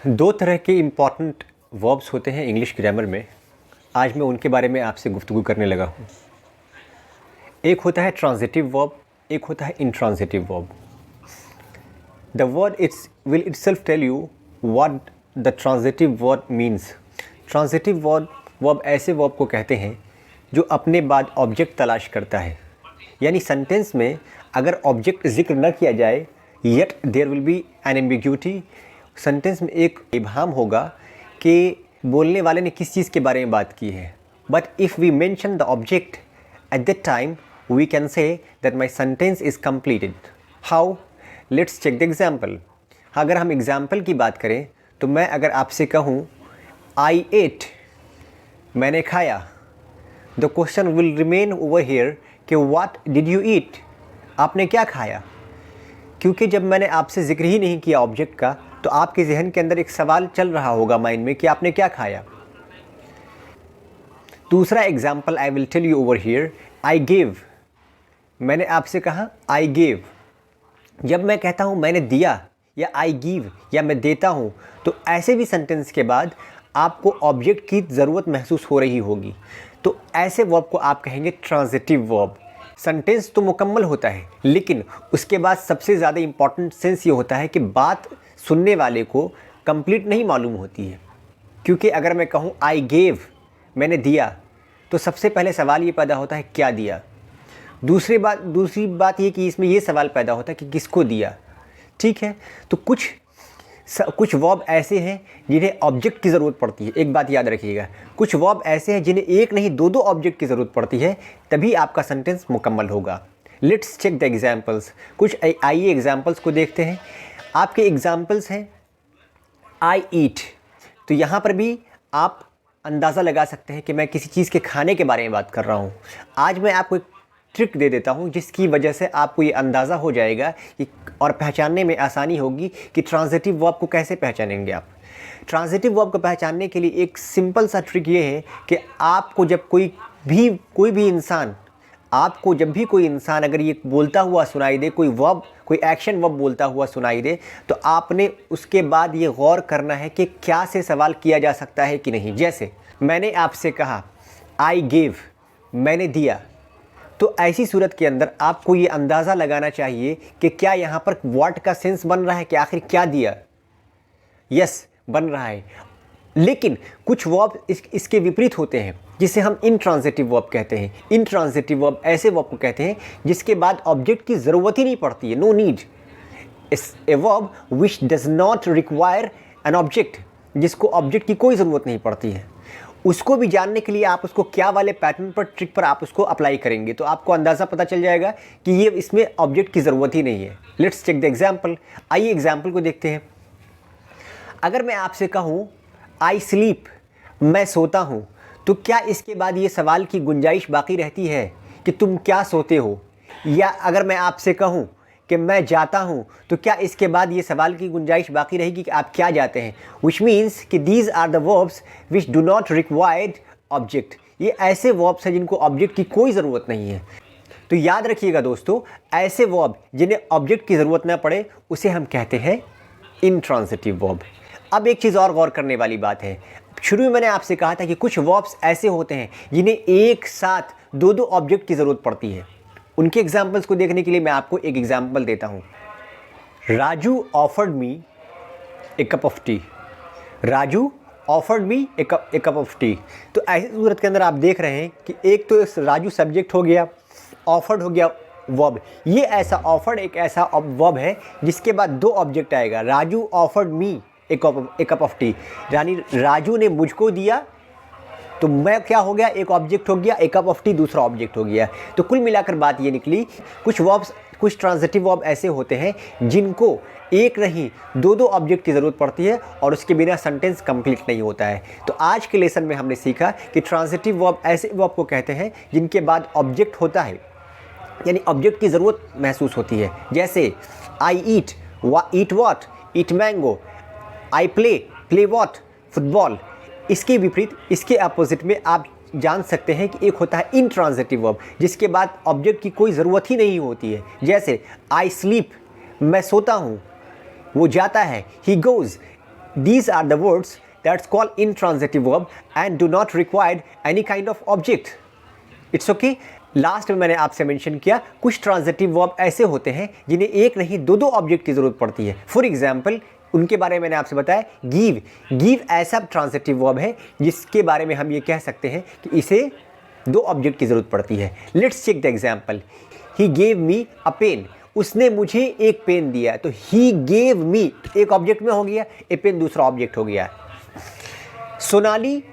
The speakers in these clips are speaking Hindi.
दो तरह के इम्पॉर्टेंट वर्ब्स होते हैं इंग्लिश ग्रामर में। आज मैं उनके बारे में आपसे गुफ्तगू करने लगा हूँ। एक होता है ट्रांजिटिव वर्ब, एक होता है intransitive verb. The word it's will itself tell you what the transitive verb means. Transitive verb ऐसे वर्ब को कहते हैं जो अपने बाद ऑब्जेक्ट तलाश करता है। यानी सेंटेंस में अगर ऑब्जेक्ट जिक्र न किया जाए yet there will be an ambiguity. Sentence में एक इबहाम होगा कि बोलने वाले ने किस चीज़ के बारे में बात की है। But if we mention the object at that time we can say that my sentence is completed. How? Let's check the example. अगर हम एग्जाम्पल की बात करें तो मैं अगर आपसे कहूँ आई एट, मैंने खाया, the question will remain over here कि व्हाट डिड यू ईट, आपने क्या खाया। क्योंकि जब मैंने आपसे जिक्र ही नहीं किया ऑब्जेक्ट का तो आपके जहन के अंदर एक सवाल चल रहा होगा माइंड में कि आपने क्या खाया। दूसरा example I will tell you over here, I gave, मैंने आपसे कहा आई गेव। जब मैं कहता हूँ मैंने दिया या आई गिव या मैं देता हूँ तो ऐसे भी सेंटेंस के बाद आपको ऑब्जेक्ट की ज़रूरत महसूस हो रही होगी, तो ऐसे वर्ब को आप कहेंगे ट्रांजिटिव वर्ब। सेंटेंस तो मुकम्मल होता है लेकिन उसके बाद सबसे ज़्यादा इम्पॉर्टेंट सेंस ये होता है कि बात सुनने वाले को कंप्लीट नहीं मालूम होती है। क्योंकि अगर मैं कहूँ आई गेव, मैंने दिया, तो सबसे पहले सवाल ये पैदा होता है क्या दिया। दूसरी बात ये कि इसमें ये सवाल पैदा होता है कि किसको दिया। ठीक है, तो कुछ वर्ब ऐसे हैं जिन्हें ऑब्जेक्ट की ज़रूरत पड़ती है। एक बात याद रखिएगा, कुछ वर्ब ऐसे हैं जिन्हें एक नहीं दो ऑब्जेक्ट की ज़रूरत पड़ती है, तभी आपका सेंटेंस मुकम्मल होगा। Let's check the examples. कुछ आइए एग्जाम्पल्स को देखते हैं। आपके एग्जाम्पल्स हैं आई ईट, तो यहाँ पर भी आप अंदाज़ा लगा सकते हैं कि मैं किसी चीज़ के खाने के बारे में बात कर रहा हूँ। आज मैं आपको एक ट्रिक दे देता हूँ जिसकी वजह से आपको ये अंदाज़ा हो जाएगा कि और पहचानने में आसानी होगी कि ट्रांजिटिव वर्ब को कैसे पहचानेंगे आप। ट्रांजिटिव वर्ब को पहचानने के लिए एक सिंपल सा ट्रिक ये है कि आपको जब कोई भी इंसान आपको जब भी कोई इंसान अगर ये बोलता हुआ सुनाई दे, कोई एक्शन वर्ब बोलता हुआ सुनाई दे, तो आपने उसके बाद ये गौर करना है कि क्या से सवाल किया जा सकता है कि नहीं। जैसे मैंने आपसे कहा आई गेव, मैंने दिया, तो ऐसी सूरत के अंदर आपको ये अंदाज़ा लगाना चाहिए कि क्या यहाँ पर व्हाट का सेंस बन रहा है कि आखिर क्या दिया। यस, बन रहा है। लेकिन कुछ वर्ब इसके विपरीत होते हैं जिसे हम इनट्रांजिटिव वर्ब कहते हैं। इनट्रांजिटिव वर्ब ऐसे वर्ब को कहते हैं जिसके बाद ऑब्जेक्ट की ज़रूरत ही नहीं पड़ती है, no need. A verb which does not require an object, जिसको ऑब्जेक्ट की कोई ज़रूरत नहीं पड़ती है। उसको भी जानने के लिए आप उसको क्या वाले पैटर्न पर, ट्रिक पर आप उसको अप्लाई करेंगे तो आपको अंदाज़ा पता चल जाएगा कि ये इसमें ऑब्जेक्ट की ज़रूरत ही नहीं है। Let's check the example. आइए एग्जाम्पल को देखते हैं। अगर मैं आपसे कहूँ आई स्लीप, मैं सोता हूँ, तो क्या इसके बाद ये सवाल की गुंजाइश बाकी रहती है कि तुम क्या सोते हो। या अगर मैं आपसे कहूँ कि मैं जाता हूँ, तो क्या इसके बाद ये सवाल की गुंजाइश बाकी रहेगी कि आप क्या जाते हैं। विच मीन्स कि these are the verbs which do not required object. ये ऐसे वर्ब्स हैं जिनको ऑब्जेक्ट की कोई ज़रूरत नहीं है। तो याद रखिएगा दोस्तों, ऐसे वर्ब जिन्हें ऑब्जेक्ट की ज़रूरत न पड़े उसे हम कहते हैं इनट्रांजिटिव वर्ब। अब एक चीज़ और गौर करने वाली बात है। शुरू में मैंने आपसे कहा था कि कुछ वर्ब्स ऐसे होते हैं जिन्हें एक साथ दो ऑब्जेक्ट की ज़रूरत पड़ती है। उनके एग्जाम्पल्स को देखने के लिए मैं आपको एक एग्जाम्पल देता हूँ। Raju offered me A cup of T. Raju offered me A cup of T. तो ऐसी सूरत के अंदर आप देख रहे हैं कि एक तो राजू सब्जेक्ट हो गया, ऑफर्ड हो गया वर्ब। ये ऐसा ऑफर्ड एक ऐसा वर्ब है जिसके बाद दो ऑब्जेक्ट आएगा। Raju offered me A cup of T, यानी राजू ने मुझको दिया, तो मैं क्या हो गया, एक ऑब्जेक्ट हो गया, एक कप ऑफ टी दूसरा ऑब्जेक्ट हो गया। तो कुल मिलाकर बात ये निकली, कुछ ट्रांजिटिव वर्ब ऐसे होते हैं जिनको एक नहीं दो ऑब्जेक्ट की ज़रूरत पड़ती है और उसके बिना सेंटेंस कंप्लीट नहीं होता है। तो आज के लेसन में हमने सीखा कि ट्रांजिटिव वर्ब ऐसे वर्ब को कहते हैं जिनके बाद ऑब्जेक्ट होता है, यानी ऑब्जेक्ट की ज़रूरत महसूस होती है। जैसे I eat, eat what, eat mango. I play what, football. इसके विपरीत, इसके अपोजिट में आप जान सकते हैं कि एक होता है इनट्रांजिटिव वर्ब जिसके बाद ऑब्जेक्ट की कोई ज़रूरत ही नहीं होती है। जैसे आई स्लीप, मैं सोता हूँ, वो जाता है, he goes, these are the words that's called intransitive verb and do not require any kind of object. It's okay. Last में मैंने आपसे मेंशन किया कुछ ट्रांजिटिव वर्ब ऐसे होते हैं जिन्हें एक नहीं दो ऑब्जेक्ट की ज़रूरत पड़ती है. फॉर एग्जाम्पल उनके बारे में मैंने आपसे बताया गिव ऐसा ट्रांजिटिव वर्ब है जिसके बारे में हम ये कह सकते हैं कि इसे दो ऑब्जेक्ट की ज़रूरत पड़ती है. Let's check the example. He gave me a pen. उसने मुझे एक पेन दिया. तो ही गेव मी एक ऑब्जेक्ट में हो गया, ए पेन दूसरा ऑब्जेक्ट हो गया. Sonali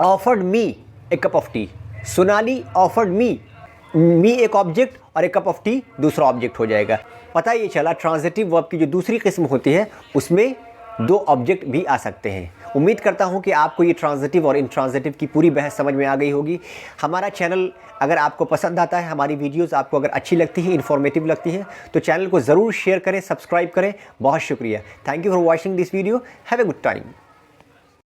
offered me A cup of T. Sonali offered me एक ऑब्जेक्ट और एक कप ऑफ टी दूसरा ऑब्जेक्ट हो जाएगा. पता ये चला ट्रांजिटिव वर्ब की जो दूसरी किस्म होती है उसमें दो ऑब्जेक्ट भी आ सकते हैं. उम्मीद करता हूँ कि आपको ये ट्रांजिटिव और इंट्रांजिटिव की पूरी बहस समझ में आ गई होगी. हमारा चैनल अगर आपको पसंद आता है, हमारी वीडियोस आपको अगर अच्छी लगती है, इन्फॉर्मेटिव लगती है, तो चैनल को ज़रूर शेयर करें, सब्सक्राइब करें. बहुत शुक्रिया. Thank you for watching this video. Have a good time.